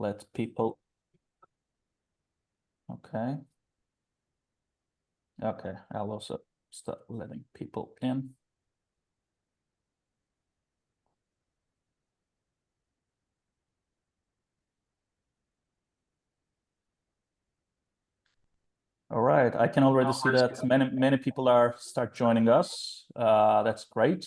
let people. Okay. Okay, I'll also start letting people in. All right, I can already see that many people are start joining us. That's great.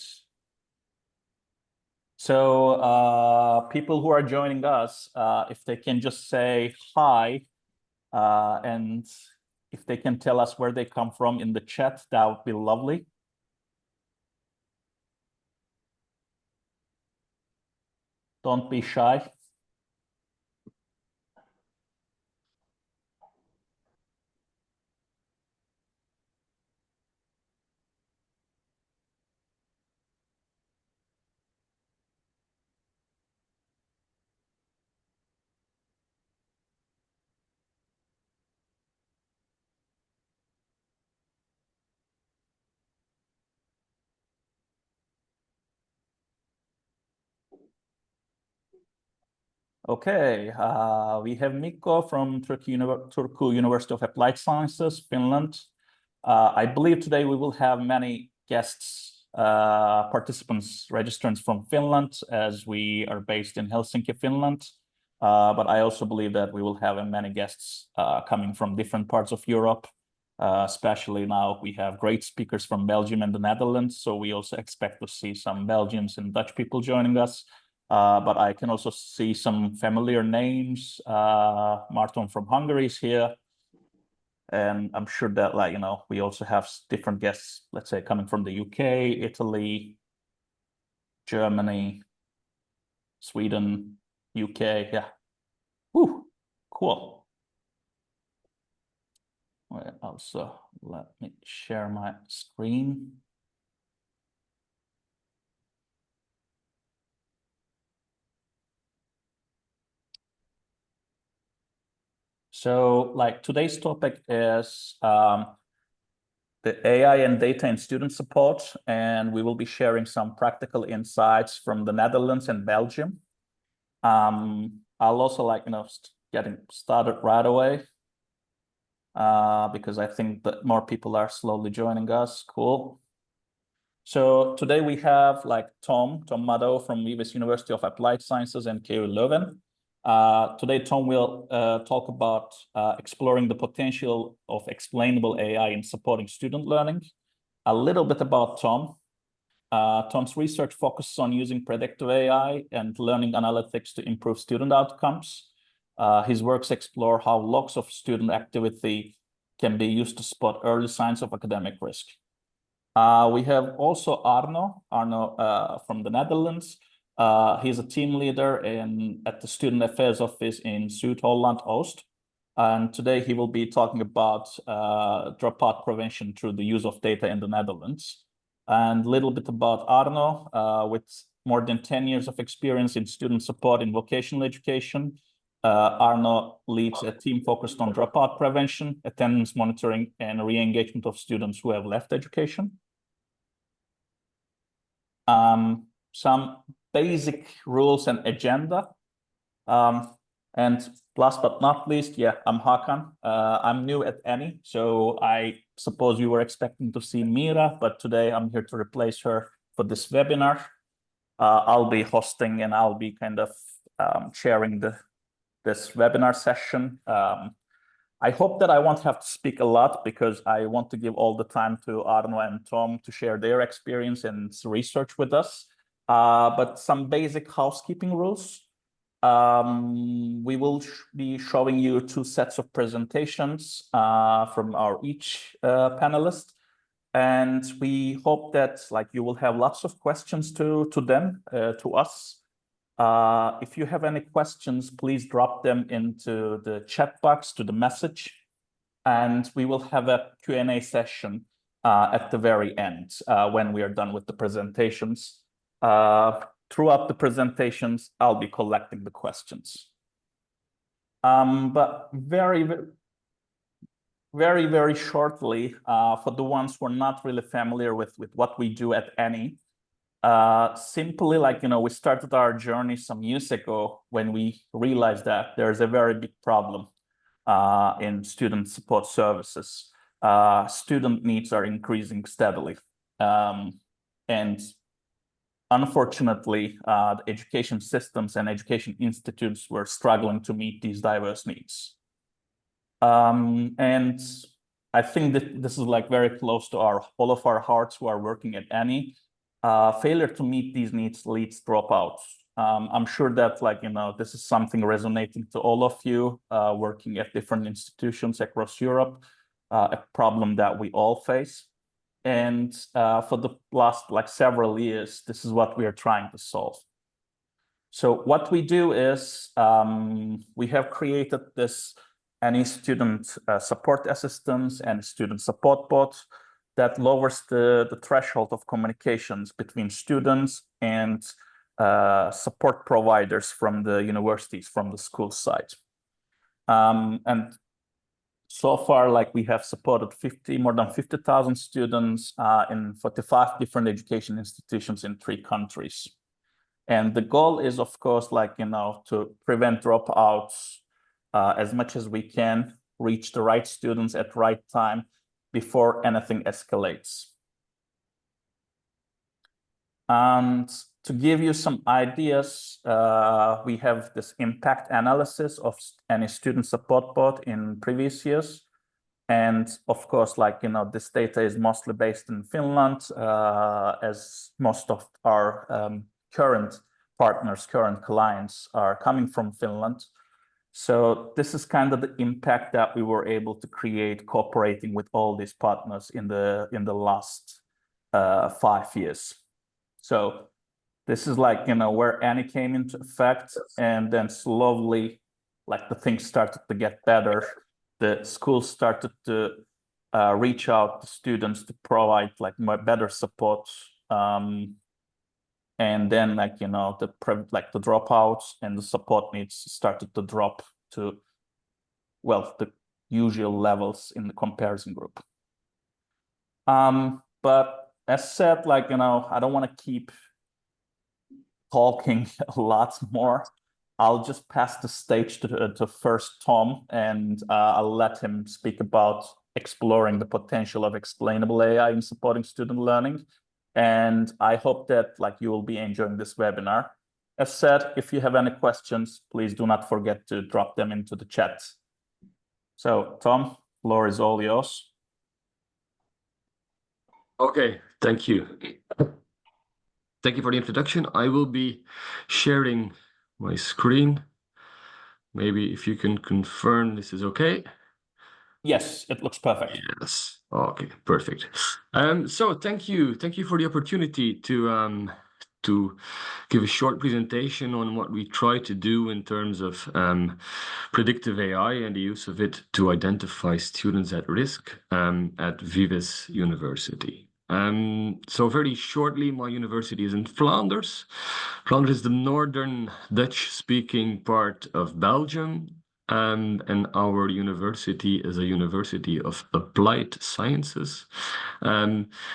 So people who are joining us, if they can just say hi, and if they can tell us where they come from in the chat, that would be lovely. Don't be shy. Okay, we have Mikko from Turku University of Applied Sciences, Finland. I believe today we will have many guests, participants, registrants from Finland, as we are based in Helsinki, Finland. But I also believe that we will have many guests coming from different parts of Europe. Especially now we have great speakers from Belgium and the Netherlands. So we also expect to see some Belgians and Dutch people joining us. But I can also see some familiar names. Marton from Hungary is here. And I'm sure that, like, you know, we also have different guests, let's say, coming from the UK, Italy, Germany, Sweden, UK. Yeah. Woo, cool. Well, also, let me share my screen. So, like, today's topic is the AI and data in student support, and we will be sharing some practical insights from the Netherlands and Belgium. I'll also, like, you know, getting started right away, because I think that more people are slowly joining us. Cool. So today we have like Tom Madou from VIVES University of Applied Sciences and KU Leuven. Today, Tom will talk about exploring the potential of explainable AI in supporting student learning. A little bit about Tom. Tom's research focuses on using predictive AI and learning analytics to improve student outcomes. His works explore how logs of student activity can be used to spot early signs of academic risk. We have also Arno from the Netherlands. He's a team leader at the Student Affairs Office in Zuid-Holland-Oost. And today he will be talking about dropout prevention through the use of data in the Netherlands. And a little bit about Arno, with more than 10 years of experience in student support in vocational education. Arno leads a team focused on dropout prevention, attendance monitoring, and re-engagement of students who have left education. Some basic rules and agenda. And last but not least, yeah, I'm Hakan. I'm new at Annie, so I suppose you were expecting to see Mira, but today I'm here to replace her for this webinar. I'll be hosting and I'll be kind of chairing this webinar session. I hope that I won't have to speak a lot because I want to give all the time to Arno and Tom to share their experience and research with us. But some basic housekeeping rules. We will be showing you two sets of presentations from our each panelist. And we hope that like you will have lots of questions to them, to us. If you have any questions, please drop them into the chat box to the message. And we will have a Q&A session at the very end when we are done with the presentations. Throughout the presentations, I'll be collecting the questions. But very shortly, for the ones who are not really familiar with what we do at Annie, Simply like, we started our journey some years ago when we realized that there's a very big problem in student support services. Student needs are increasing steadily. And unfortunately, the education systems and education institutes were struggling to meet these diverse needs. And I think that this is like very close to all of our hearts who are working at any. Failure to meet these needs leads dropouts. I'm sure that this is something resonating to all of you working at different institutions across Europe, a problem that we all face. And for the last several years, this is what we are trying to solve. So what we do is we have created this any student support assistance and student support bot that lowers the threshold of communications between students and support providers from the universities, from the school side. And so far, we have supported more than 50,000 students in 45 different education institutions in 3 countries. And the goal is, of course, to prevent dropouts as much as we can, reach the right students at the right time before anything escalates. And to give you some ideas, we have this impact analysis of any student support bot in previous years. And of course, this data is mostly based in Finland, as most of our current partners, current clients are coming from Finland. So this is kind of the impact that we were able to create cooperating with all these partners in the last 5 years. So this is where Annie came into effect, and then slowly the things started to get better. The schools started to reach out to students to provide better support. And then the dropouts and the support needs started to drop to, the usual levels in the comparison group. But as said, I don't want to keep talking a lot more. I'll just pass the stage to first Tom, and I'll let him speak about exploring the potential of explainable AI in supporting student learning. And I hope that you will be enjoying this webinar. As said, if you have any questions, please do not forget to drop them into the chat. So Tom, floor is all yours. Okay, thank you. Thank you for the introduction. I will be sharing my screen. Maybe if you can confirm this is okay. Yes, it looks perfect. Yes. Okay, perfect. So thank you for the opportunity to give a short presentation on what we try to do in terms of predictive AI and the use of it to identify students at risk at VIVES University. So very shortly, my university is in Flanders. Flanders is the northern Dutch-speaking part of Belgium. And our university is a university of applied sciences.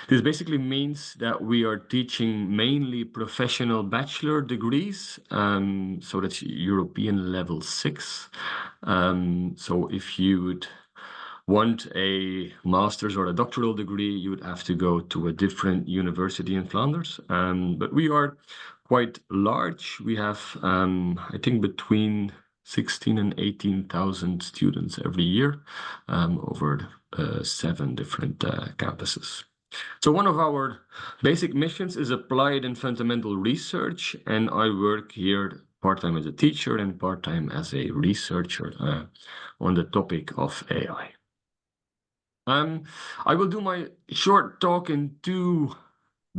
This basically means that we are teaching mainly professional bachelor degrees, so that's European level 6. So if you would want a master's or a doctoral degree, you would have to go to a different university in Flanders. But we are quite large. We have, I think, between 16 and 18,000 students every year over 7 different campuses. So one of our basic missions is applied and fundamental research, and I work here part-time as a teacher and part-time as a researcher on the topic of AI. I will do my short talk in 2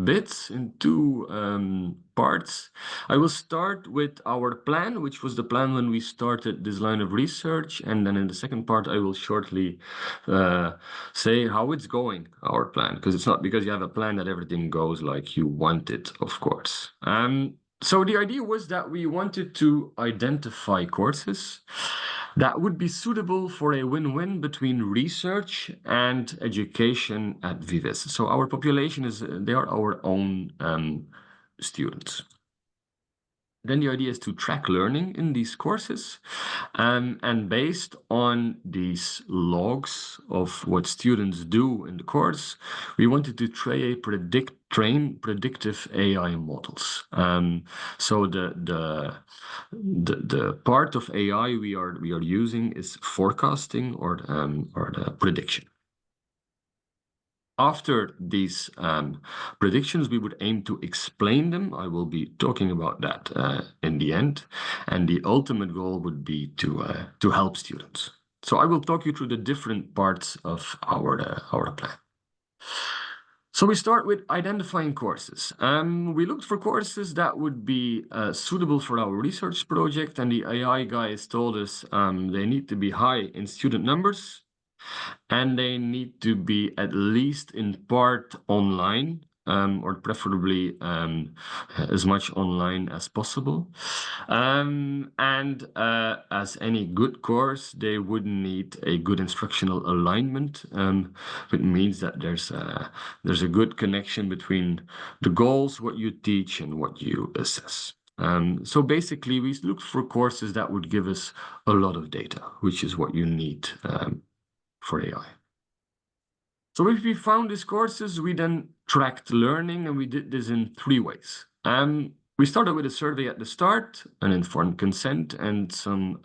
bits, in 2 parts. I will start with our plan, which was the plan when we started this line of research, and then in the second part I will shortly say how it's going, our plan, because it's not because you have a plan that everything goes like you want it, of course. So the idea was that we wanted to identify courses that would be suitable for a win-win between research and education at VIVES. So our population they are our own students. Then the idea is to track learning in these courses, and based on these logs of what students do in the course, we wanted to train predictive AI models. So the part of AI we are using is forecasting or the prediction. After these predictions, we would aim to explain them. I will be talking about that in the end. And the ultimate goal would be to help students. So I will talk you through the different parts of our plan. So we start with identifying courses. We looked for courses that would be suitable for our research project, and the AI guys told us they need to be high in student numbers, and they need to be at least in part online, or preferably as much online as possible. And as any good course, they would need a good instructional alignment, which means that there's a good connection between the goals, what you teach, and what you assess. So basically, we look for courses that would give us a lot of data, which is what you need for AI. So if we found these courses, we then tracked learning, and we did this in 3 ways. We started with a survey at the start, an informed consent, and some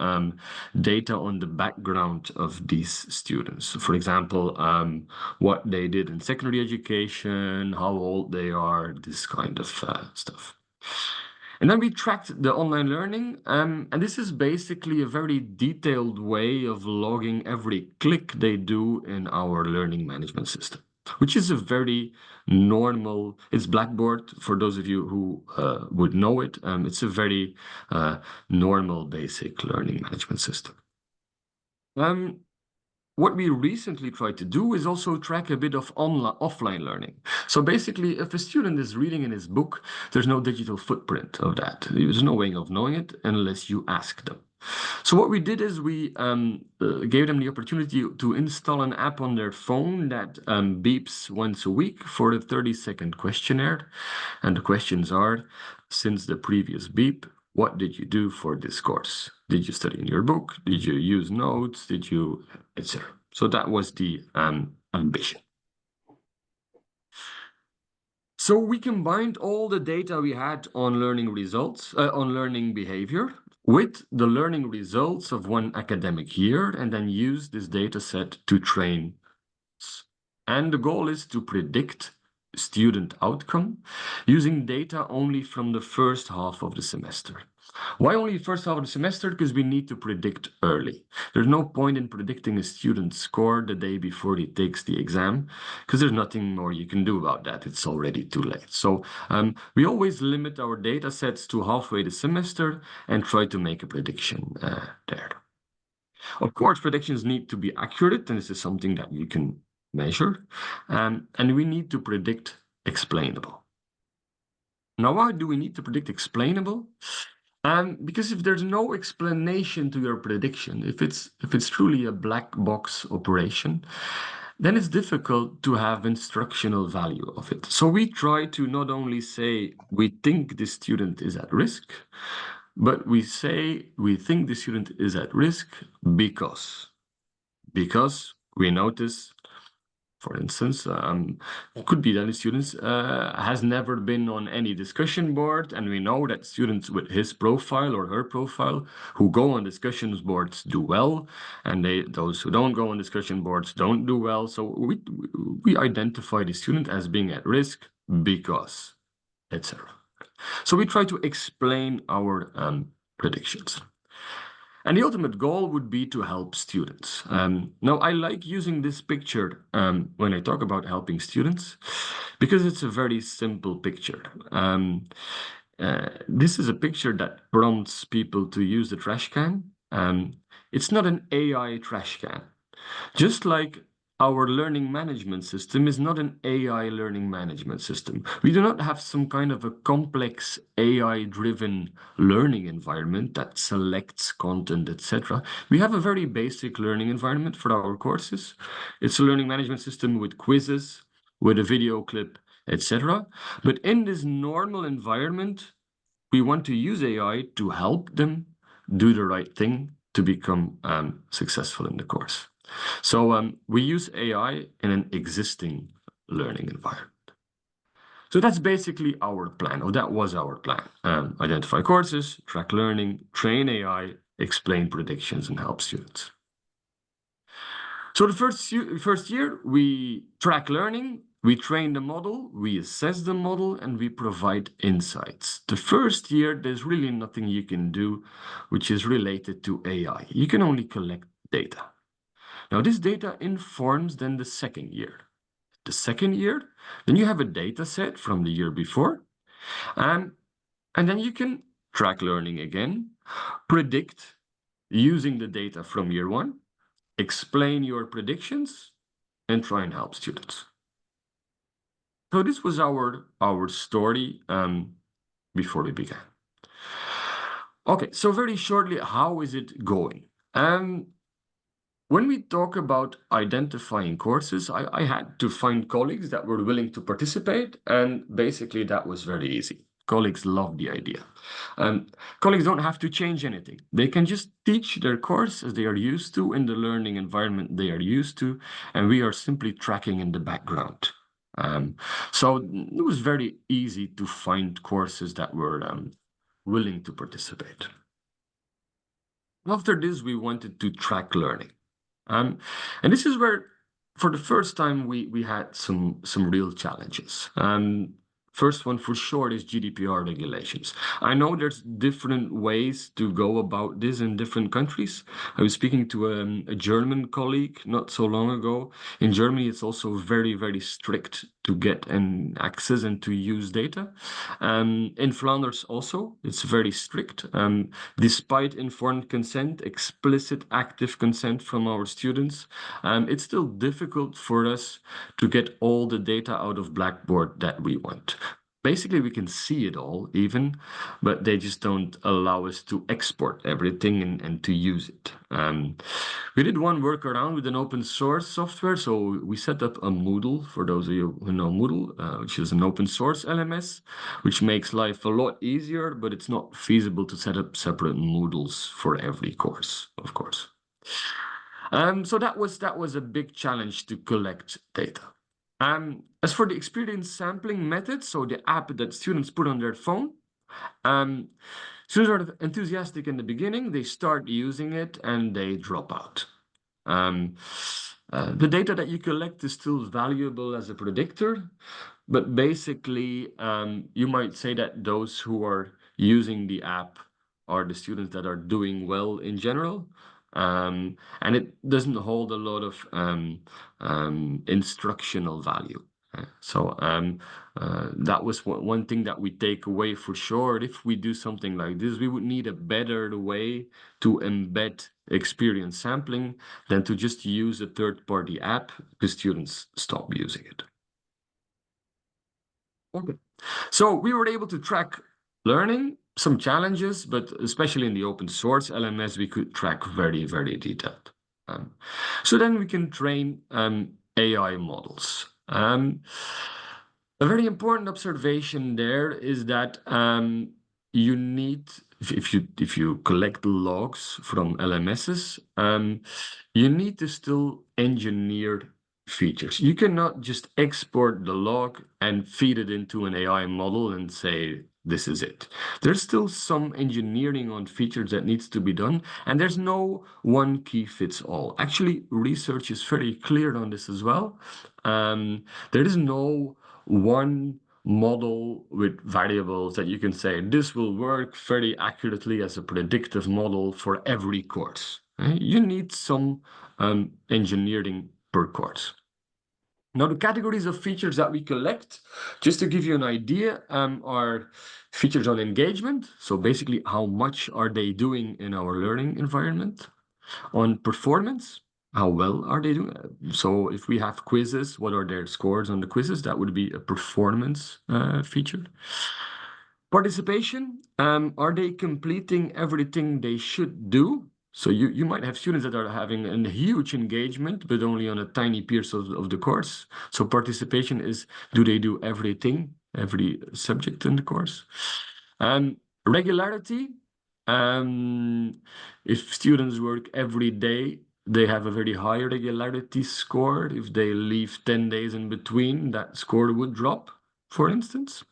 data on the background of these students. For example, what they did in secondary education, how old they are, this kind of stuff. And then we tracked the online learning, and this is basically a very detailed way of logging every click they do in our learning management system, which is a very normal, it's Blackboard, for those of you who would know it. It's a very normal, basic learning management system. What we recently tried to do is also track a bit of offline learning. So basically, if a student is reading in his book, there's no digital footprint of that. There's no way of knowing it unless you ask them. So what we did is we gave them the opportunity to install an app on their phone that beeps once a week for a 30-second questionnaire. And the questions are, since the previous beep, what did you do for this course? Did you study in your book? Did you use notes? Did you, etc.? So that was the ambition. So we combined all the data we had on learning results, on learning behavior, with the learning results of one academic year, and then used this data set to train. And the goal is to predict student outcome using data only from the first half of the semester. Why only the first half of the semester? Because we need to predict early. There's no point in predicting a student's score the day before he takes the exam, because there's nothing more you can do about that. It's already too late. So we always limit our data sets to halfway the semester and try to make a prediction there. Of course, predictions need to be accurate, and this is something that you can measure, and we need to predict explainable. Now, why do we need to predict explainable? Because if there's no explanation to your prediction, if it's truly a black box operation, then it's difficult to have instructional value of it. So we try to not only say we think the student is at risk, but we say we think the student is at risk because we notice, for instance, it could be that the student has never been on any discussion board, and we know that students with his profile or her profile who go on discussion boards do well, and those who don't go on discussion boards don't do well. So we identify the student as being at risk because, etc. So we try to explain our predictions. And the ultimate goal would be to help students. Now, I like using this picture when I talk about helping students, because it's a very simple picture. This is a picture that prompts people to use the trash can. It's not an AI trash can. Just like our learning management system is not an AI learning management system. We do not have some kind of a complex AI-driven learning environment that selects content, etc. We have a very basic learning environment for our courses. It's a learning management system with quizzes, with a video clip, etc. But in this normal environment, we want to use AI to help them do the right thing to become successful in the course. So we use AI in an existing learning environment. So that's basically our plan, or that was our plan. Identify courses, track learning, train AI, explain predictions, and help students. So the first year, we track learning, we train the model, we assess the model, and we provide insights. The first year, there's really nothing you can do which is related to AI. You can only collect data. Now, this data informs then the second year. The second year, then you have a data set from the year before, and then you can track learning again, predict using the data from year one, explain your predictions, and try and help students. So this was our story before we began. Okay, so very shortly, how is it going? When we talk about identifying courses, I had to find colleagues that were willing to participate, and basically that was very easy. Colleagues love the idea. Colleagues don't have to change anything. They can just teach their course as they are used to in the learning environment they are used to, and we are simply tracking in the background. So it was very easy to find courses that were willing to participate. After this, we wanted to track learning. And this is where, for the first time, we had some real challenges. First one for sure is GDPR regulations. I know there's different ways to go about this in different countries. I was speaking to a German colleague not so long ago. In Germany, it's also very, very strict to get an access and to use data. In Flanders also, it's very strict. Despite informed consent, explicit active consent from our students, it's still difficult for us to get all the data out of Blackboard that we want. Basically, we can see it all even, but they just don't allow us to export everything and to use it. We did one workaround with an open source software. So we set up a Moodle, for those of you who know Moodle, which is an open source LMS, which makes life a lot easier, but it's not feasible to set up separate Moodles for every course, of course. So that was a big challenge to collect data. As for the experience sampling method, so the app that students put on their phone, students are enthusiastic in the beginning, they start using it, and they drop out. The data that you collect is still valuable as a predictor, but basically, you might say that those who are using the app are the students that are doing well in general. And it doesn't hold a lot of instructional value. So that was one thing that we take away for sure. If we do something like this, we would need a better way to embed experience sampling than to just use a third-party app because students stop using it. Okay, so we were able to track learning, some challenges, but especially in the open source LMS, we could track very, very detailed. So then we can train AI models. A very important observation there is that you need, if you collect logs from LMSs, you need to still engineer features. You cannot just export the log and feed it into an AI model and say, this is it. There's still some engineering on features that needs to be done, and there's no one key fits all. Actually, research is very clear on this as well. There is no one model with variables that you can say, this will work very accurately as a predictive model for every course. You need some engineering per course. Now, the categories of features that we collect, just to give you an idea, are features on engagement. So basically, how much are they doing in our learning environment? On performance, how well are they doing? So if we have quizzes, what are their scores on the quizzes? That would be a performance feature. Participation, are they completing everything they should do? So you might have students that are having a huge engagement, but only on a tiny piece of the course. So participation is, do they do everything, every subject in the course? Regularity, if students work every day, they have a very high regularity score. If they leave 10 days in between, that score would drop, for instance.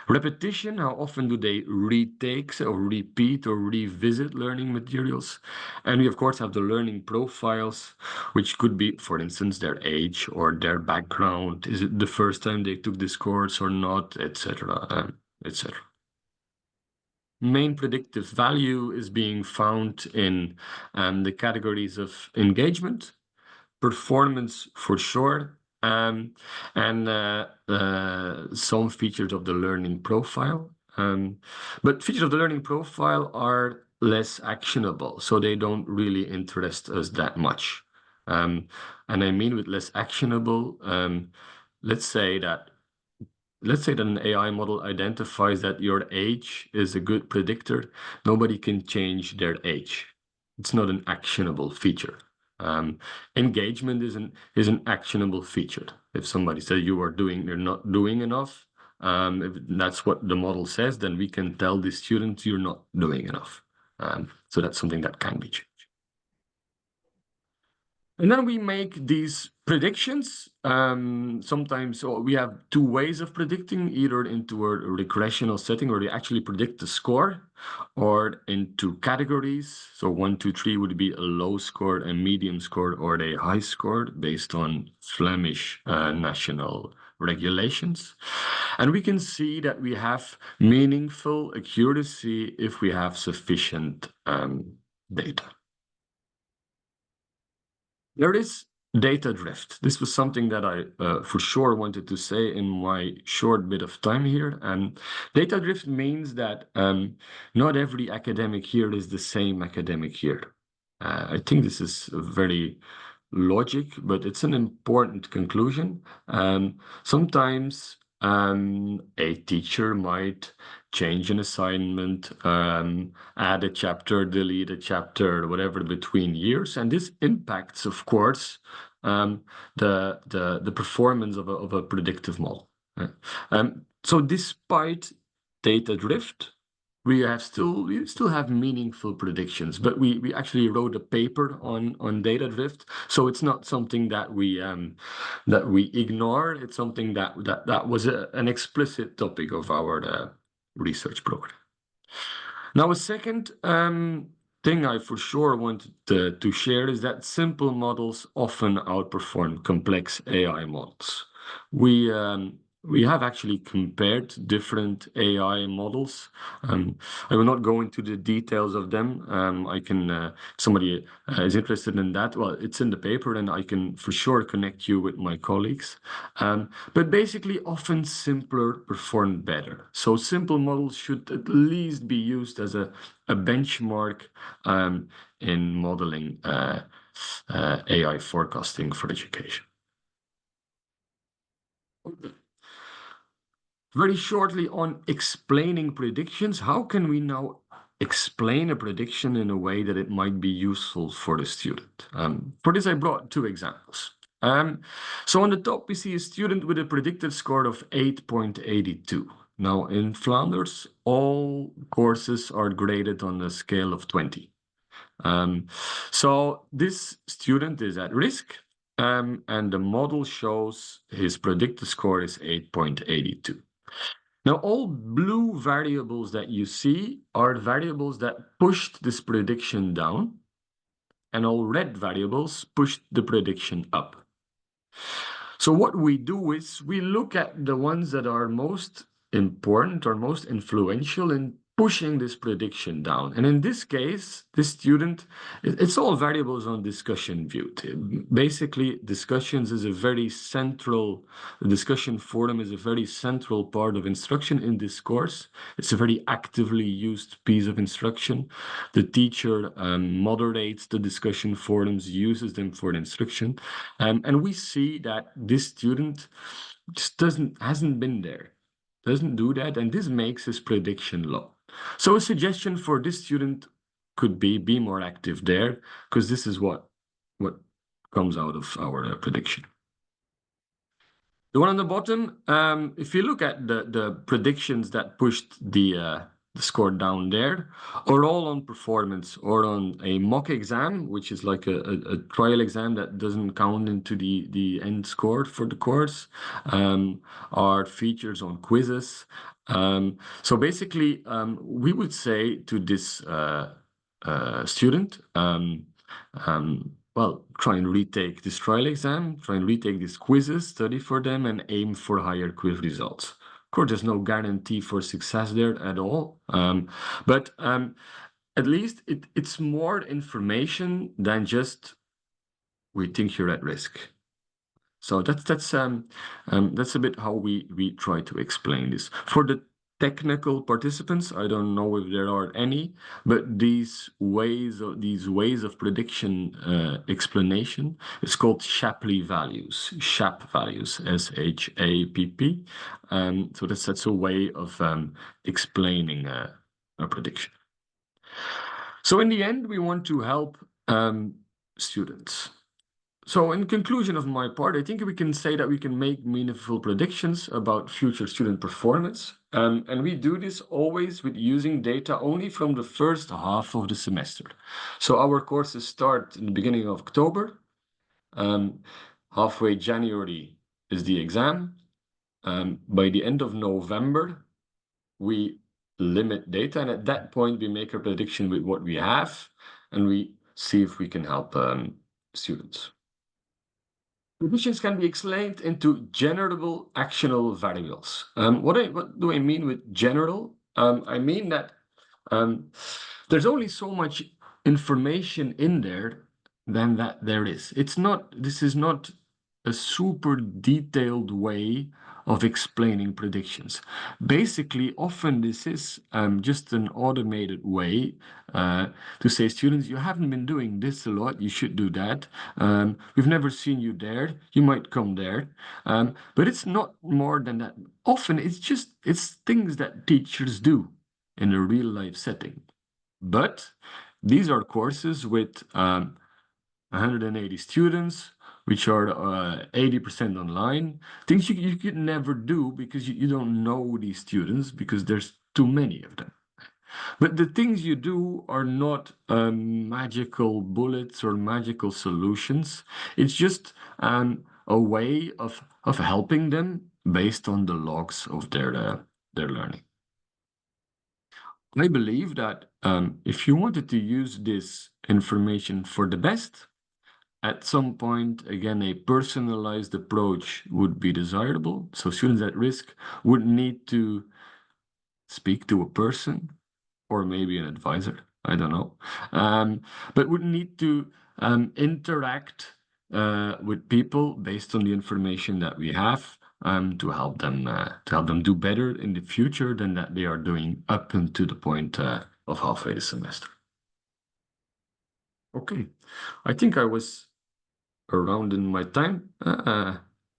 Repetition, how often do they retake or repeat or revisit learning materials? And we, of course, have the learning profiles, which could be, for instance, their age or their background. Is it the first time they took this course or not, etc., etc. Main predictive value is being found in the categories of engagement, performance for sure, and some features of the learning profile. But features of the learning profile are less actionable, so they don't really interest us that much. And I mean with less actionable, let's say that an AI model identifies that your age is a good predictor. Nobody can change their age. It's not an actionable feature. Engagement is an actionable feature. If somebody says you're not doing enough, if that's what the model says, then we can tell the student you're not doing enough. So that's something that can be changed. And then we make these predictions. Sometimes we have two ways of predicting, either into a regressional setting where we actually predict the score, or into categories. So 1, 2, 3 would be a low score, a medium score, or a high score based on Flemish national regulations. And we can see that we have meaningful accuracy if we have sufficient data. There is data drift. This was something that I for sure wanted to say in my short bit of time here. Data drift means that not every academic year is the same academic year. I think this is very logic, but it's an important conclusion. Sometimes a teacher might change an assignment, add a chapter, delete a chapter, whatever between years, and this impacts, of course, the performance of a predictive model. So despite data drift, we still have meaningful predictions, but we actually wrote a paper on data drift, so it's not something that we ignore. It's something that was an explicit topic of our research program. Now, a second thing I for sure wanted to share is that simple models often outperform complex AI models. We have actually compared different AI models. I will not go into the details of them. I can, somebody is interested in that. Well, it's in the paper, and I can for sure connect you with my colleagues. But basically, often simpler perform better. So simple models should at least be used as a benchmark in modeling AI forecasting for education. Very shortly on explaining predictions, how can we now explain a prediction in a way that it might be useful for the student? For this, I brought two examples. So on the top, we see a student with a predicted score of 8.82. Now, in Flanders, all courses are graded on a scale of 20. So this student is at risk, and the model shows his predicted score is 8.82. Now, all blue variables that you see are variables that pushed this prediction down, and all red variables pushed the prediction up. So what we do is we look at the ones that are most important or most influential in pushing this prediction down. And in this case, this student, it's all variables on discussion viewed. Basically, discussions is a very central, the discussion forum is a very central part of instruction in this course. It's a very actively used piece of instruction. The teacher moderates the discussion forums, uses them for instruction. And we see that this student just hasn't been there, doesn't do that, and this makes his prediction low. So a suggestion for this student could be more active there, because this is what comes out of our prediction. The one on the bottom, if you look at the predictions that pushed the score down there, are all on performance or on a mock exam, which is like a trial exam that doesn't count into the end score for the course, are features on quizzes. So basically, we would say to this student, well, try and retake this trial exam, try and retake these quizzes, study for them, and aim for higher quiz results. Of course, there's no guarantee for success there at all, but at least it's more information than just we think you're at risk. So that's a bit how we try to explain this. For the technical participants, I don't know if there are any, but these ways of prediction explanation is called Shapley values, SHAP values, SHAPP. So that's a way of explaining a prediction. So in the end, we want to help students. So in conclusion of my part, I think we can say that we can make meaningful predictions about future student performance. And we do this always with using data only from the first half of the semester. So our courses start in the beginning of October. Halfway January is the exam. By the end of November, we limit data. And at that point, we make a prediction with what we have. And we see if we can help students. Predictions can be explained into generable actionable variables. What do I mean with general? I mean that there's only so much information in there than that there is. This is not a super detailed way of explaining predictions. Basically, often this is just an automated way to say, students, you haven't been doing this a lot, you should do that. We've never seen you there, you might come there. But it's not more than that. Often it's things that teachers do in a real life setting. But these are courses with 180 students, which are 80% online. Things you could never do because you don't know these students because there's too many of them. But the things you do are not magical bullets or magical solutions. It's just a way of helping them based on the logs of their learning. I believe that if you wanted to use this information for the best, at some point, again, a personalized approach would be desirable. So students at risk would need to speak to a person or maybe an advisor, I don't know, but would need to interact with people based on the information that we have to help them do better in the future than that they are doing up until the point of halfway the semester. Okay, I think I was around in my time.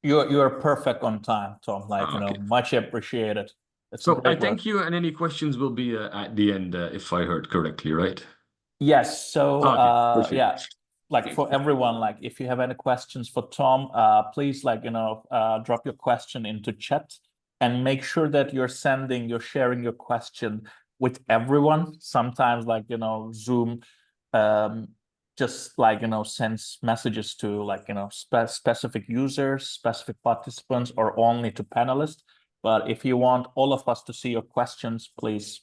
You are perfect on time, Tom. Like, okay. Much appreciated. So I thank you, and any questions will be at the end, if I heard correctly, right? Yes. So okay, yeah, like for everyone, like if you have any questions for Tom, please drop your question into chat and make sure that you're sharing your question with everyone. Sometimes Zoom just sends messages to specific users, specific participants, or only to panelists. But if you want all of us to see your questions, please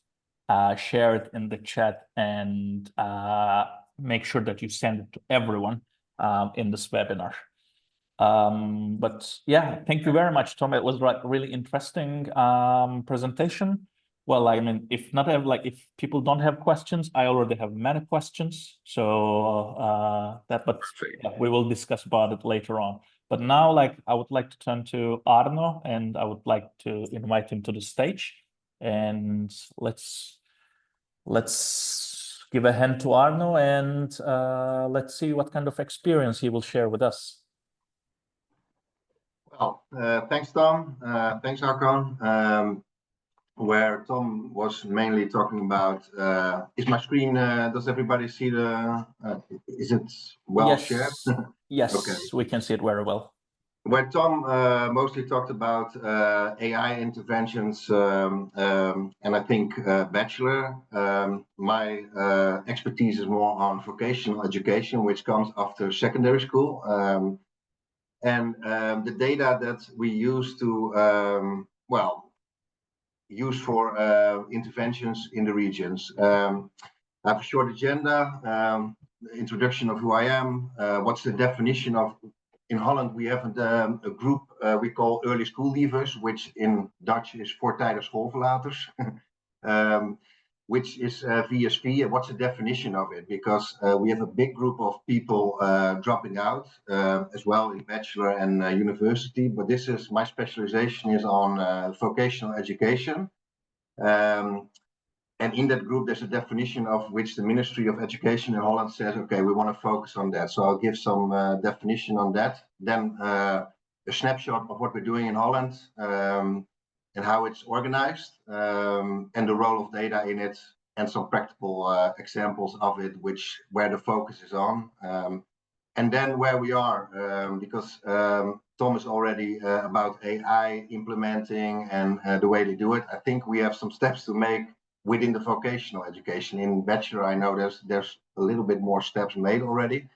share it in the chat and make sure that you send it to everyone in this webinar. But yeah, thank you very much, Tom. It was really interesting presentation. Well, I mean, if people don't have questions, I already have many questions. So we will discuss about it later on. But now, I would like to turn to Arno, and I would like to invite him to the stage. And let's give a hand to Arno, and let's see what kind of experience he will share with us. Well, thanks, Tom. Thanks, Arkon. where Tom was mainly talking about, is my screen, does everybody see the, is it well shared? Yes, Okay. we can see it very well. Where Tom mostly talked about AI interventions, and I think bachelor, my expertise is more on vocational education, which comes after secondary school. And the data that we use to, use for interventions in the regions. I have a short agenda, introduction of who I am, what's the definition of, in Holland we have a group we call early school leavers, which in Dutch is voortijdig schoolverlaters, which is VSV. And what's the definition of it? Because we have a big group of people dropping out as well in bachelor and university, but this is, my specialization is on vocational education. And in that group, there's a definition of which the Ministry of Education in Holland says, okay, we want to focus on that. So I'll give some definition on that. Then a snapshot of what we're doing in Holland and how it's organized and the role of data in it, and some practical examples of it, where the focus is on. And then where we are, because Tom is already about AI implementing and the way they do it. I think we have some steps to make within the vocational education. In bachelor, I know there's a little bit more steps made already.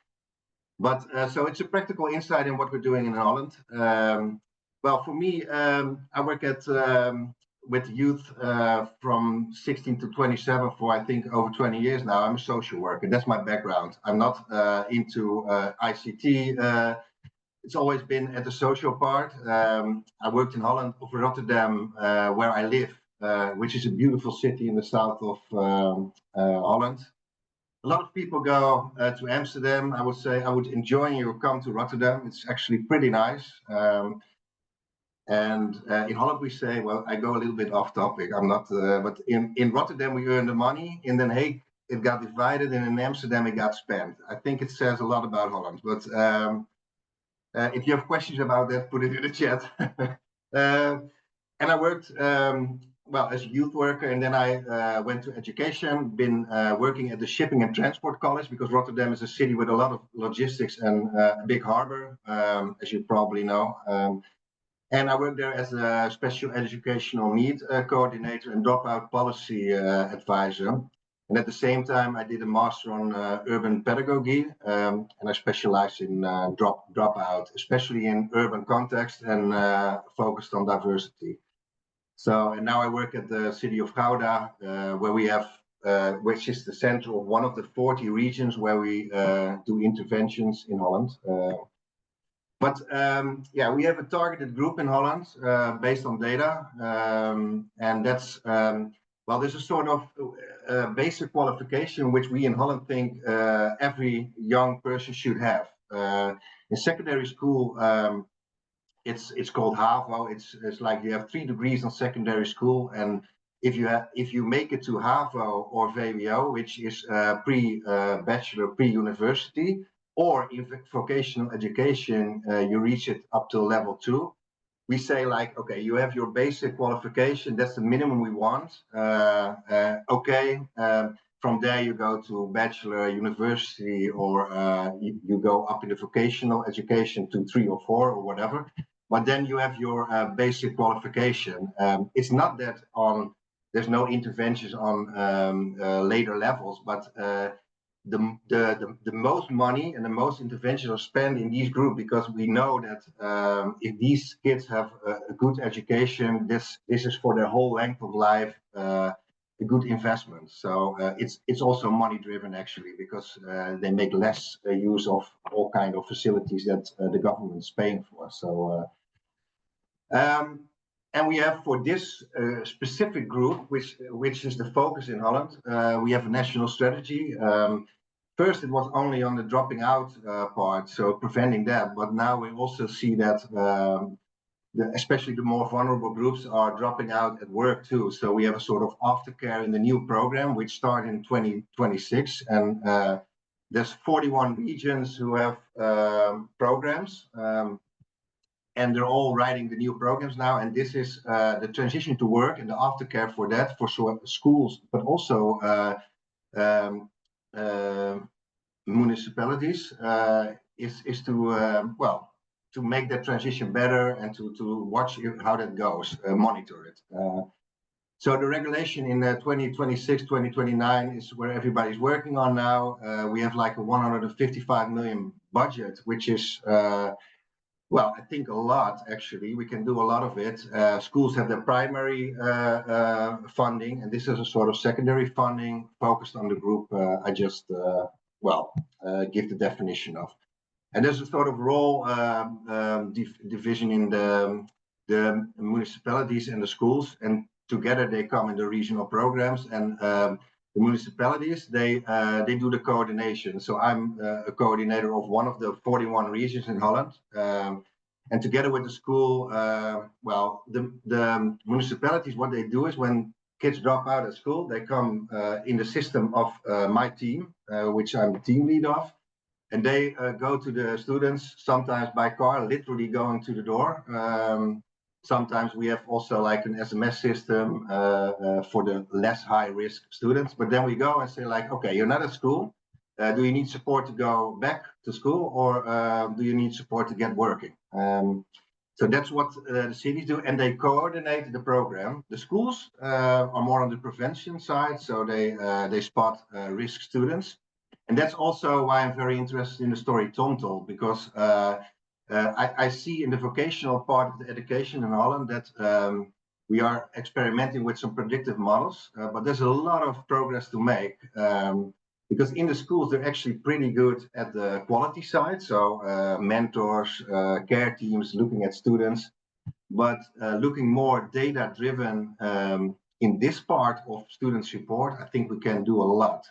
But so it's a practical insight in what we're doing in Holland. Well, for me, I work with youth from 16 to 27 for, I think, over 20 years now. I'm a social worker. That's my background. I'm not into ICT. It's always been at the social part. I worked in Holland, of Rotterdam, where I live, which is a beautiful city in the south of Holland. A lot of people go to Amsterdam. I would say I would enjoy you come to Rotterdam. It's actually pretty nice. And in Holland we say, well, I go a little bit off topic. I'm not, but in Rotterdam we earn the money. In Den Haag it got divided, and in Amsterdam it got spent. I think it says a lot about Holland. But if you have questions about that, put it in the chat. And I worked well as a youth worker, and then I went to education. Been working at the Shipping and Transport College, because Rotterdam is a city with a lot of logistics and a big harbor, as you probably know. And I worked there as a special educational need coordinator and dropout policy advisor. And at the same time, I did a master on urban pedagogy, and I specialized in dropout, especially in urban context, and focused on diversity. So, and now I work at the city of Gouda, where we have, which is the center of one of the 40 regions where we do interventions in Holland. But yeah, we have a targeted group in Holland based on data, and that's, well, there's a sort of basic qualification which we in Holland think every young person should have. In secondary school, it's called HAVO. It's like you have 3 degrees on secondary school, and if you make it to HAVO or VWO, which is pre-bachelor, pre-university, or in vocational education, you reach it up to level 2. We say, like, okay, you have your basic qualification. That's the minimum we want. Okay. From there, you go to bachelor, university, or you go up in the vocational education to 3 or 4 or whatever. But then you have your basic qualification. It's not that there's no interventions on later levels, but the most money and the most interventions are spent in these groups, because we know that if these kids have a good education, this is for their whole length of life a good investment. So it's also money driven, actually, because they make less use of all kind of facilities that the government is paying for. So and we have, for this specific group, which is the focus in Holland, we have a national strategy. First, it was only on the dropping out part, so preventing that. But now we also see that especially the more vulnerable groups are dropping out at work too. So we have a sort of aftercare in the new program, which started in 2026. And there's 41 regions who have programs. and they're all writing the new programs now. And this is the transition to work and the aftercare for that for schools, but also municipalities is to well, to make that transition better and to watch how that goes, monitor it. So the regulation in 2026, 2029 is where everybody's working on now. We have like a 155 million budget, which is, well, I think a lot, actually. We can do a lot of it. Schools have their primary funding, and this is a sort of secondary funding focused on the group I just, well, give the definition of. And there's a sort of role division in the municipalities and the schools, and together they come in the regional programs, and the municipalities, they do the coordination. So I'm a coordinator of one of the 41 regions in Holland, and together with the school, well, the municipalities, what they do is when kids drop out of school, they come in the system of my team, which I'm the team lead of, and they go to the students, sometimes by car, literally going to the door. Sometimes we have also like an SMS system for the less high risk students. But then we go and say like, okay, you're not at school. Do you need support to go back to school, or do you need support to get working? So that's what the cities do, and they coordinate the program. The schools are more on the prevention side, so they spot risk students. And that's also why I'm very interested in the story Tom told, because I see in the vocational part of the education in Holland that we are experimenting with some predictive models, but there's a lot of progress to make, because in the schools, they're actually pretty good at the quality side. So mentors, care teams, looking at students, but looking more data-driven in this part of student support, I think we can do a lot.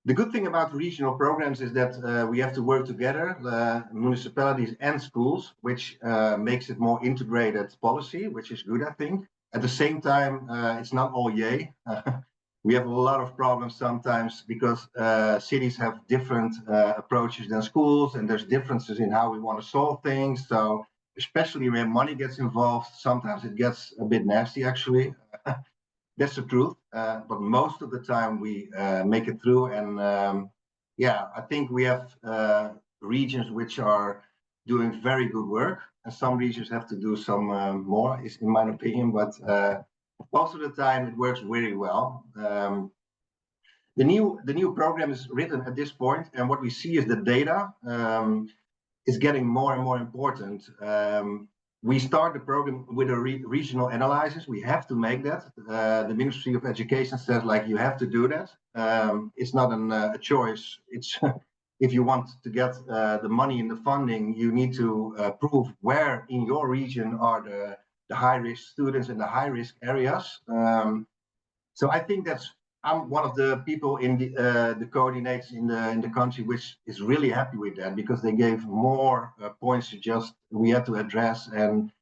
The good thing about regional programs is that we have to work together, municipalities and schools, which makes it more integrated policy, which is good, I think. At the same time, it's not all yay. We have a lot of problems sometimes because cities have different approaches than schools, and there's differences in how we want to solve things. So especially when money gets involved, sometimes it gets a bit nasty, actually. That's the truth, but most of the time we make it through, and yeah, I think we have regions which are doing very good work, and some regions have to do some more, is in my opinion, but most of the time it works very well. The new program is written at this point, and what we see is the data is getting more and more important. We start the program with a regional analysis. We have to make that. The Ministry of Education says, like, you have to do that. It's not a choice. It's if you want to get the money and the funding, you need to prove where in your region are the high-risk students in the high-risk areas. So I think I'm one of the people in the coordinators in the country which is really happy with that, because they gave more points we had to address, and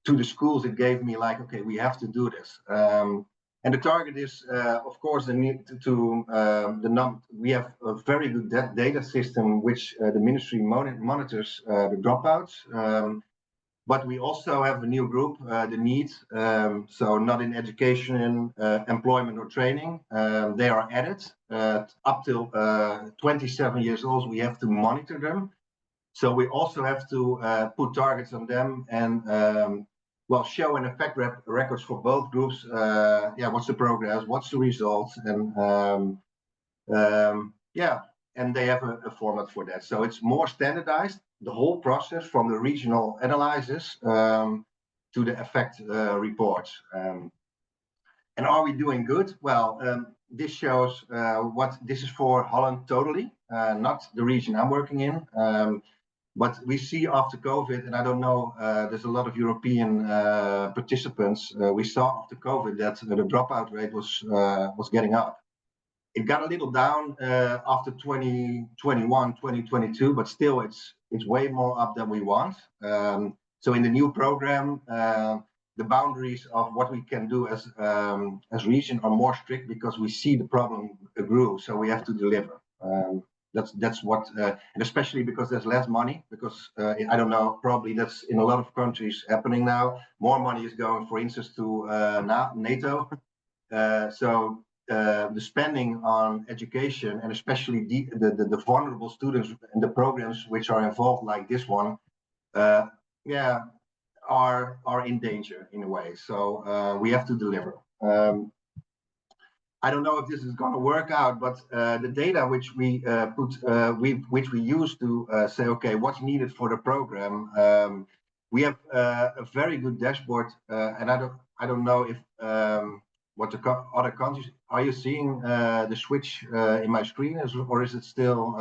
to the schools it gave me like, okay, we have to do this. And the target is, of course, the need we have a very good data system which the ministry monitors the dropouts. But we also have a new group, the NEET, so not in education, employment or training. They are added up till 27 years old. We have to monitor them. So we also have to put targets on them and, well, show and effect records for both groups. Yeah, what's the progress? What's the results? And yeah, and they have a format for that. So it's more standardized, the whole process from the regional analysis to the effect reports. And are we doing good? Well, this shows this is for Holland totally, not the region I'm working in. But we see after COVID, and I don't know, there's a lot of European participants. We saw after COVID that the dropout rate was getting up. It got a little down after 2021, 2022, but still it's way more up than we want. So in the new program, the boundaries of what we can do as region are more strict because we see the problem grew, so we have to deliver. That's what, and especially because there's less money. Because I don't know, probably that's in a lot of countries happening now. More money is going, for instance, to NATO. So the spending on education, and especially the vulnerable students and the programs which are involved, like this one, yeah, are in danger in a way. So we have to deliver. I don't know if this is going to work out, but the data which we which we use to say, okay, what's needed for the program, we have a very good dashboard, and I don't know if what the other countries, are you seeing the switch in my screen, or is it still?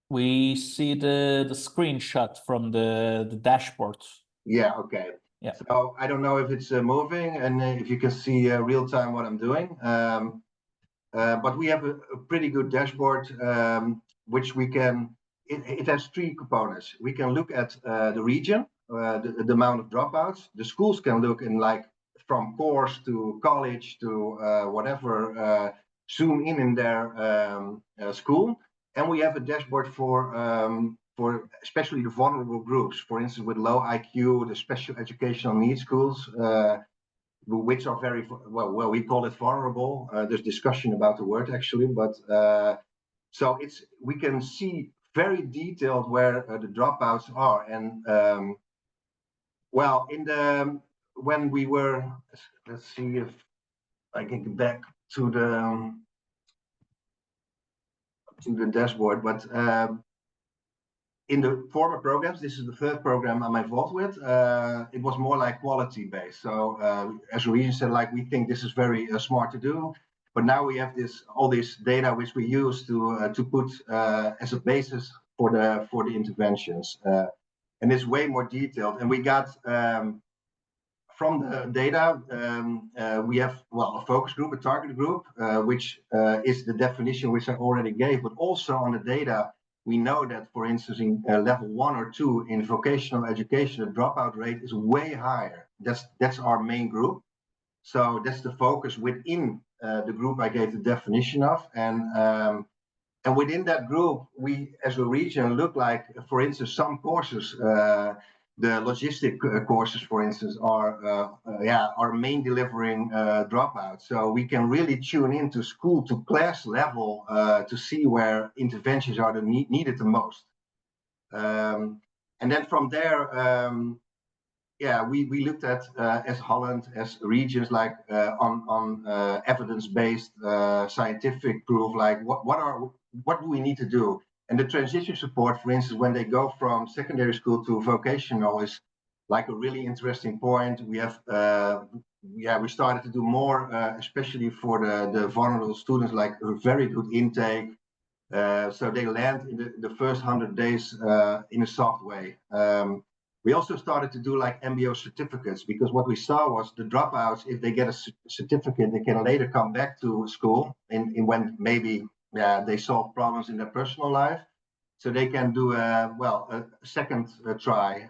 We see the screenshot from the dashboard. Yeah. Okay. Yeah. So I don't know if it's moving, and if you can see real time what I'm doing. But we have a pretty good dashboard, which we can. It has three components. We can look at the region, the amount of dropouts. The schools can look in, like, from course to college to whatever, zoom in their school. And we have a dashboard for especially the vulnerable groups, for instance, with low IQ, the special educational needs schools, which are very, well, we call it vulnerable. There's discussion about the word actually, but so we can see very detailed where the dropouts are. And well, when we were, let's see if I can get back to the dashboard, but in the former programs, this is the third program I'm involved with, it was more like quality based. So as a region said, like, we think this is very smart to do, but now we have all this data which we use to put as a basis for the interventions, and it's way more detailed. And we got from the data, we have, well, a focus group, a target group, which is the definition which I already gave, but also on the data, we know that, for instance, in level 1 or 2 in vocational education, the dropout rate is way higher. That's our main group. So that's the focus within the group I gave the definition of. And within that group, we, as a region, look like, for instance, some courses, the logistic courses, for instance, are main delivering dropouts. So we can really tune into school to class level to see where interventions are needed the most. And then from there, yeah, we looked at as Holland, as regions, like on evidence-based scientific proof, like what do we need to do? And the transition support, for instance, when they go from secondary school to vocational, is like a really interesting point. We have, we started to do more, especially for the vulnerable students, like a very good intake. So they land in the first 100 days in a soft way. We also started to do like MBO certificates, because what we saw was the dropouts, if they get a certificate, they can later come back to school when maybe they solve problems in their personal life. So they can do a second try,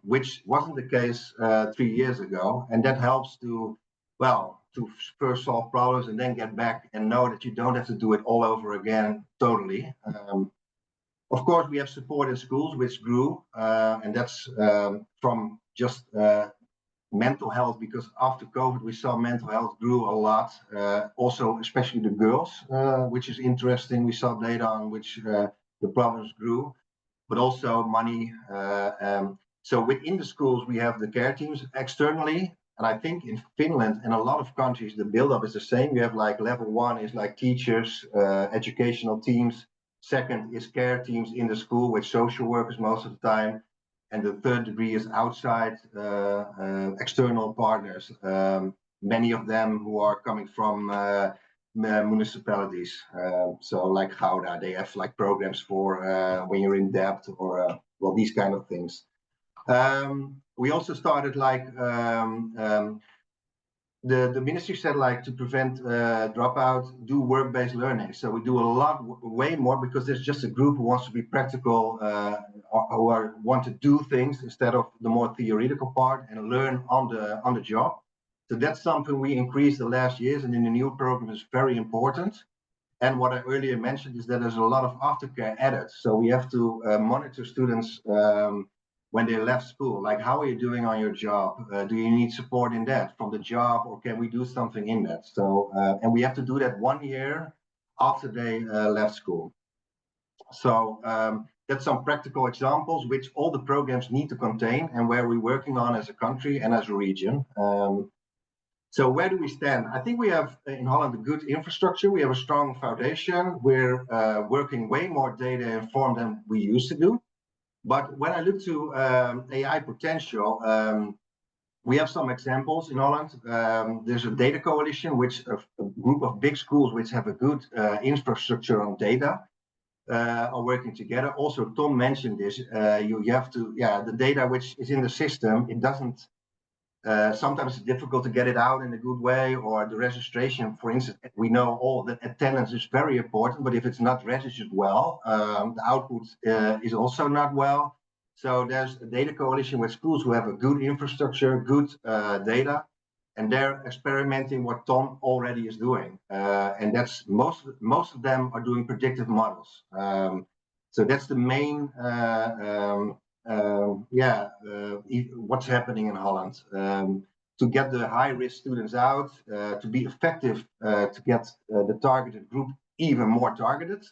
which wasn't the case 3 years ago. And that helps to first solve problems and then get back and know that you don't have to do it all over again totally. Of course, we have support in schools, which grew, and that's from just mental health, because after COVID, we saw mental health grew a lot. Also, especially the girls, which is interesting. We saw data on which the problems grew, but also money. So within the schools, we have the care teams externally. And I think in Finland and a lot of countries, the buildup is the same. You have like level 1 is like teachers, educational teams. Second is care teams in the school with social workers most of the time. And the third degree is outside external partners, many of them who are coming from municipalities. So like Gouda, they have like programs for when you're in debt or these kind of things. We also started like the ministry said, like, to prevent dropout, do work-based learning. So we do a lot, way more, because there's just a group who wants to be practical, want to do things instead of the more theoretical part and learn on the job. So that's something we increased the last years, and in the new program is very important. And what I earlier mentioned is that there's a lot of aftercare added. So we have to monitor students when they left school. Like, how are you doing on your job? Do you need support in that from the job, or can we do something in that? So, and we have to do that 1 year after they left school. So that's some practical examples which all the programs need to contain and where we're working on as a country and as a region. So where do we stand? I think we have in Holland a good infrastructure. We have a strong foundation. We're working way more data informed than we used to do. But when I look to AI potential, we have some examples in Holland. There's a data coalition, which a group of big schools which have a good infrastructure on data are working together. Also, Tom mentioned this. You have to, the data which is in the system, it doesn't. Sometimes it's difficult to get it out in a good way, or the registration, for instance, we know all that attendance is very important, but if it's not registered well, the output is also not well. So there's a data coalition with schools who have a good infrastructure, good data, and they're experimenting what Tom already is doing. And that's most of them are doing predictive models. So that's the main what's happening in Holland. To get the high-risk students out, to be effective, to get the targeted group even more targeted,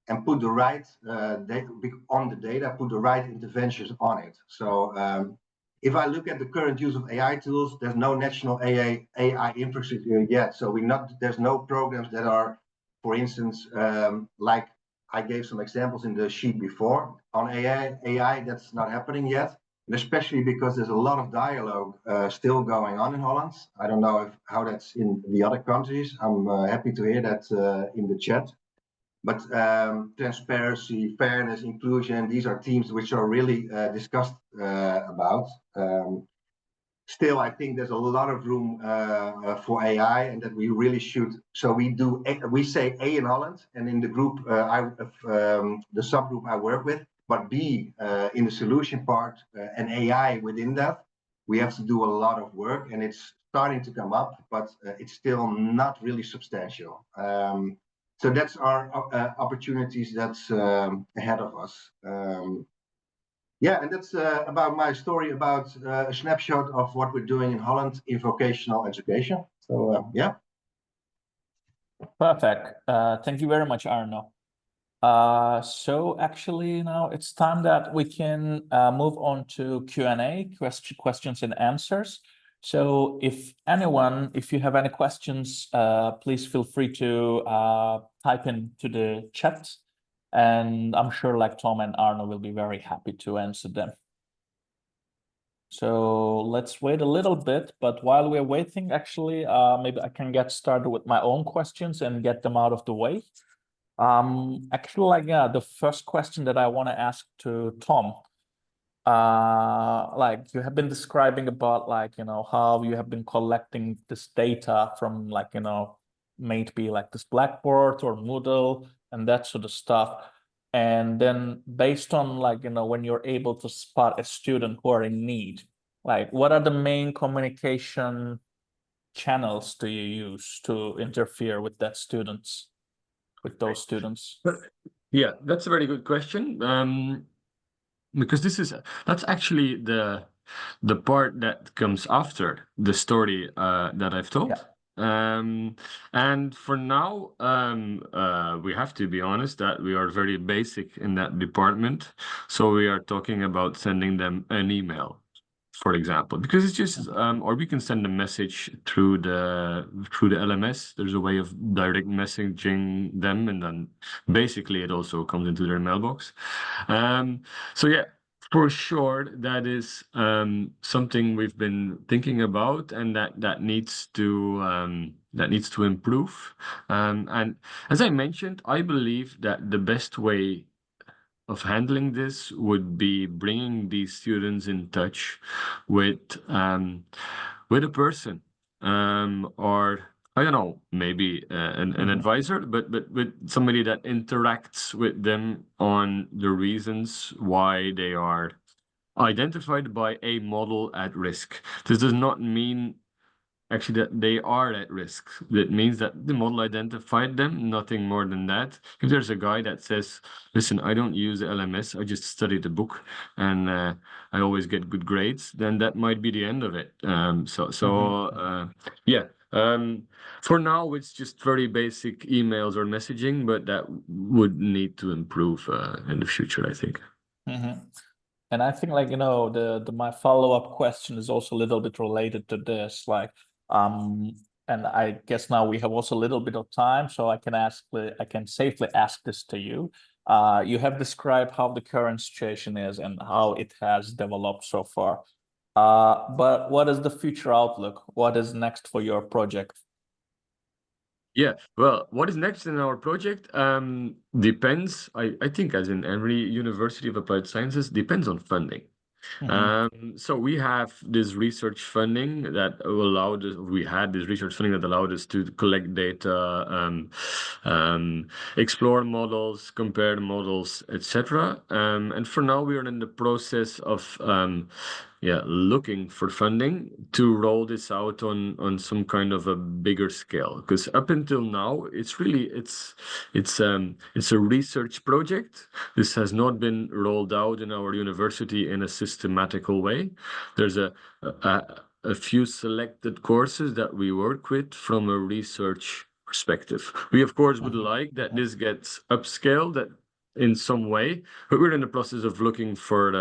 and put the right on the data, put the right interventions on it. So if I look at the current use of AI tools, there's no national AI infrastructure yet. So there's no programs that are, for instance, like I gave some examples in the sheet before on AI, that's not happening yet, and especially because there's a lot of dialogue still going on in Holland. I don't know how that's in the other countries. I'm happy to hear that in the chat. But transparency, fairness, inclusion, these are themes which are really discussed about. Still, I think there's a lot of room for AI, and that we really should. So we say A in Holland, and in the group, the subgroup I work with, but B in the solution part and AI within that, we have to do a lot of work, and it's starting to come up, but it's still not really substantial. So that's our opportunities that's ahead of us. And that's about my story about a snapshot of what we're doing in Holland in vocational education. So, Perfect. Thank you very much, Arno. So actually now it's time that we can move on to Q&A, questions and answers. So if you have any questions, please feel free to type into the chat. And I'm sure like Tom and Arno will be very happy to answer them. So let's wait a little bit, but while we're waiting, actually, maybe I can get started with my own questions and get them out of the way. Actually, the first question that I want to ask to Tom, like you have been describing about how you have been collecting this data from maybe like this Blackboard or Moodle and that sort of stuff. And then based on when you're able to spot a student who are in need, what are the main communication channels do you use to interfere with those students? Yeah, that's a very good question. Because that's actually the part that comes after the story that I've told. Yeah. And for now, we have to be honest that we are very basic in that department. So we are talking about sending them an email, for example, because it's just, or we can send a message through the LMS. There's a way of direct messaging them, and then basically it also comes into their mailbox. So yeah, for sure, that is something we've been thinking about, and that needs to improve. And as I mentioned, I believe that the best way of handling this would be bringing these students in touch with a person, or I don't know, maybe an advisor, but with somebody that interacts with them on the reasons why they are identified by a model at risk. This does not mean actually that they are at risk. That means that the model identified them, nothing more than that. If there's a guy that says, listen, I don't use LMS, I just study the book and I always get good grades, then that might be the end of it. Yeah. For now, it's just very basic emails or messaging, but that would need to improve in the future, I think. And I think, like, the my follow-up question is also a little bit related to this, like, and I guess now we have also a little bit of time, so I can safely ask this to you. You have described how the current situation is and how it has developed so far. But what is the future outlook? What is next for your project? Yeah, well, what is next in our project depends, I think, as in every University of Applied Sciences, depends on funding. So we have this research funding that allowed us, we had this research funding that allowed us to collect data, explore models, compare models, etc. And for now, we are in the process of looking for funding to roll this out on some kind of a bigger scale. Because up until now, it's a research project. This has not been rolled out in our university in a systematical way. There's a few selected courses that we work with from a research perspective. We of course would like that this gets upscaled in some way, but we're in the process of looking for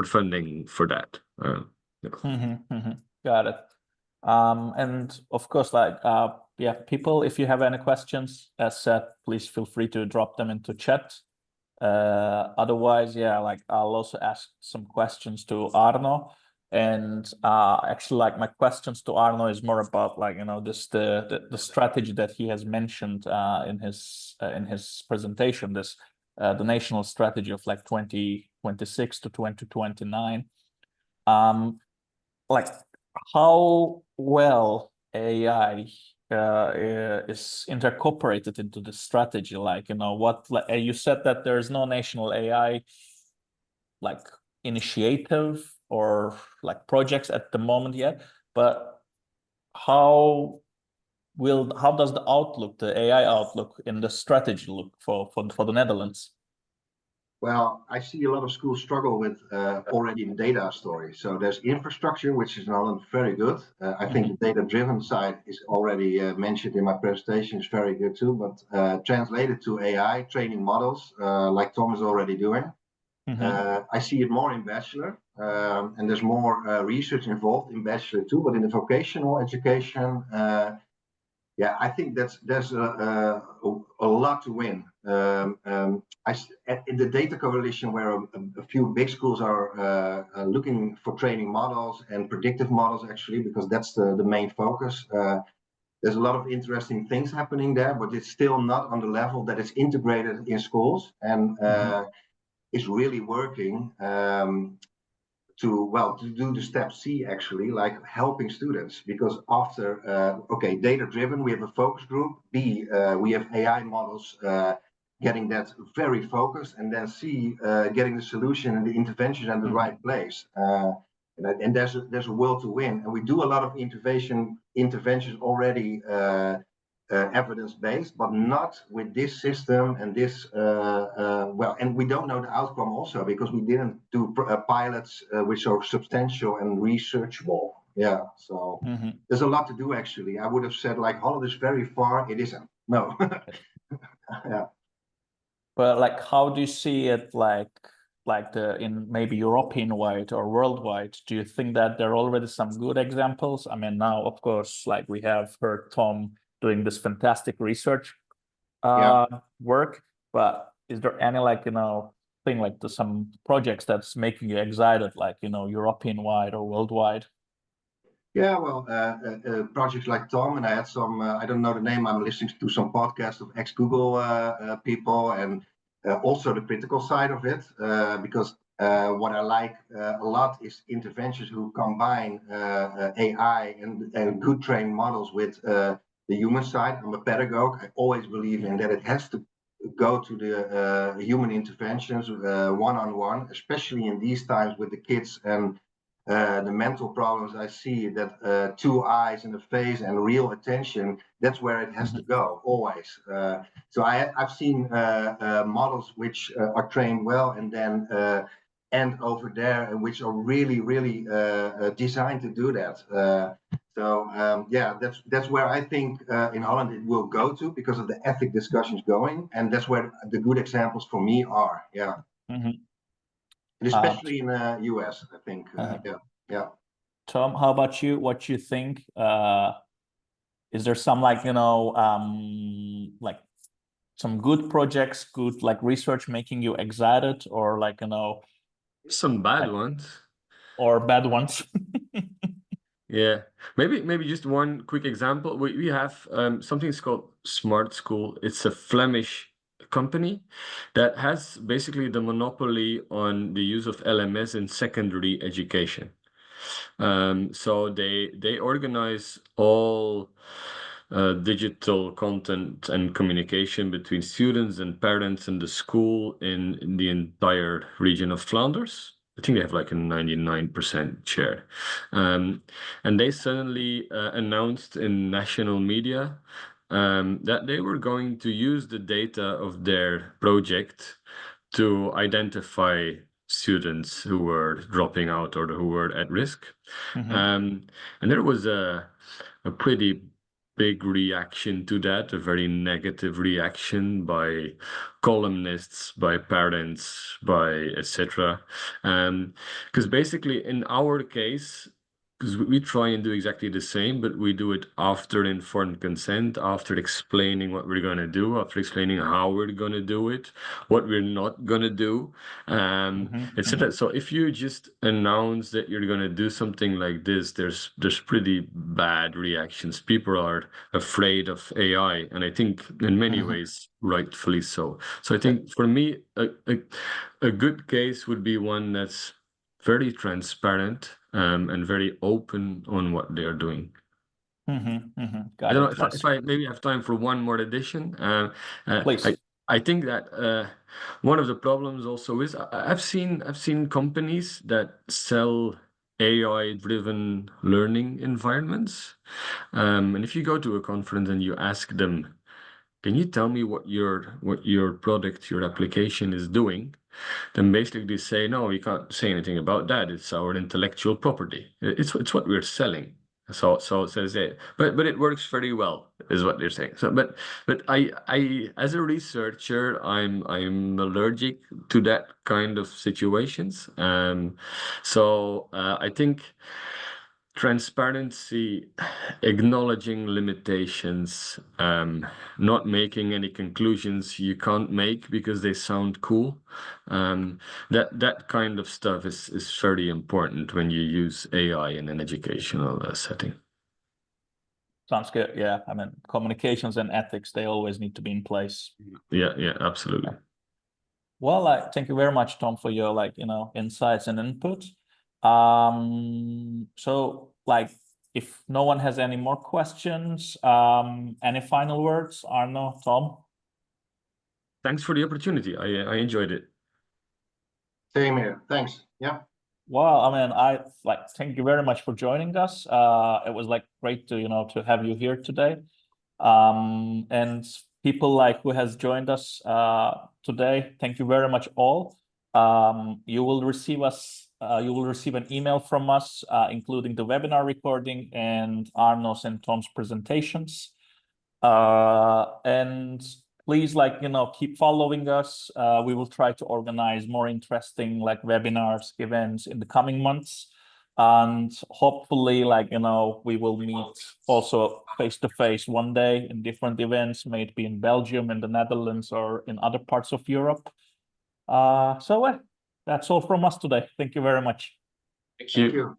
funding for that. Got it. And of course, like, people, if you have any questions, as said, please feel free to drop them into chat. Otherwise, like, I'll also ask some questions to Arno. And actually, like, my questions to Arno is more about, like, this the strategy that he has mentioned in his presentation, this the national strategy of like 2026 to 2029. Like, how well AI is incorporated into the strategy? Like, what, like, you said that there's no national AI like initiative or like projects at the moment yet, but how does the AI outlook in the strategy look for the Netherlands? Well, I see a lot of schools struggle with already the data story. So there's infrastructure, which is in Holland very good. I think the data-driven side is already mentioned in my presentation, is very good too. But translated to AI training models, like Tom is already doing, I see it more in bachelor, and there's more research involved in bachelor too. But in the vocational education, I think there's a lot to win. In the data coalition, where a few big schools are looking for training models and predictive models, actually, because that's the main focus. There's a lot of interesting things happening there, but it's still not on the level that it's integrated in schools and is really working. To do the step C, actually, like helping students, because after data driven, we have a focus group. B, we have AI models, getting that very focused, and then C, getting the solution and the intervention in the right place. And there's a will to win, and we do a lot of interventions already, evidence-based, but not with this system and this. And we don't know the outcome also, because we didn't do pilots which are substantial and researchable. So there's a lot to do, actually. I would have said, like, Holland is very far. It isn't. No. But like, how do you see it, like in maybe European wide or worldwide? Do you think that there are already some good examples? I mean, now, of course, like, we have heard Tom doing this fantastic research work, but is there any, like, thing, like, some projects that's making you excited, like, European wide or worldwide? Yeah, well, projects like Tom, and I had some, I don't know the name, I'm listening to some podcasts of ex-Google people, and also the critical side of it, because what I like a lot is interventions who combine AI and good trained models with the human side. I'm a pedagogue. I always believe in that it has to go to the human interventions one-on-one, especially in these times with the kids and the mental problems I see, that 2 eyes and a face and real attention, that's where it has to go always. So I've seen models which are trained well and then end over there, and which are really designed to do that. Yeah, that's where I think in Holland it will go to, because of the ethic discussions going, and that's where the good examples for me are. Yeah. And especially in the US, I think. Yeah. Tom, how about you? What you think? Is there some like, like some good projects, good like research making you excited, or like, some bad ones or bad ones? Yeah, maybe just one quick example. We have something that's called Smart School. It's a Flemish company that has basically the monopoly on the use of LMS in secondary education. So they organize all digital content and communication between students and parents and the school in the entire region of Flanders. I think they have like a 99% share. And they suddenly announced in national media that they were going to use the data of their project to identify students who were dropping out or who were at risk. And there was a pretty big reaction to that, a very negative reaction by columnists, by parents, by etc. Because basically in our case, because we try and do exactly the same, but we do it after informed consent, after explaining what we're going to do, after explaining how we're going to do it, what we're not going to do, etc. So if you just announce that you're going to do something like this, there's pretty bad reactions. People are afraid of AI, and I think in many ways, rightfully so. So I think for me, a good case would be one that's very transparent and very open on what they're doing. I don't know if I maybe have time for one more addition. Please. I think that one of the problems also is I've seen companies that sell AI-driven learning environments, and if you go to a conference and you ask them, "Can you tell me what your product, your application is doing?" Then basically they say, "No, we can't say anything about that. It's our intellectual property. It's what we're selling." So it says it, but it works very well, is what they're saying. So, but I as a researcher, I'm allergic to that kind of situations. So I think transparency, acknowledging limitations, not making any conclusions you can't make because they sound cool. That kind of stuff is very important when you use AI in an educational setting. Sounds good. Yeah, I mean, communications and ethics, they always need to be in place. Yeah, absolutely. Well, thank you very much, Tom, for your insights and input. So if no one has any more questions, any final words, Arno, Tom? Thanks for the opportunity. I enjoyed it. Same here. Thanks. Yeah. Well, I mean, thank you very much for joining us. It was great to have you here today. And people who has joined us today, thank you very much all. You will receive an email from us, including the webinar recording and Arno's and Tom's presentations. And please keep following us. We will try to organize more interesting webinars, events in the coming months. And hopefully, we will meet also face-to-face one day in different events, maybe in Belgium, in the Netherlands, or in other parts of Europe. So that's all from us today. Thank you very much. Thank you. Thank you.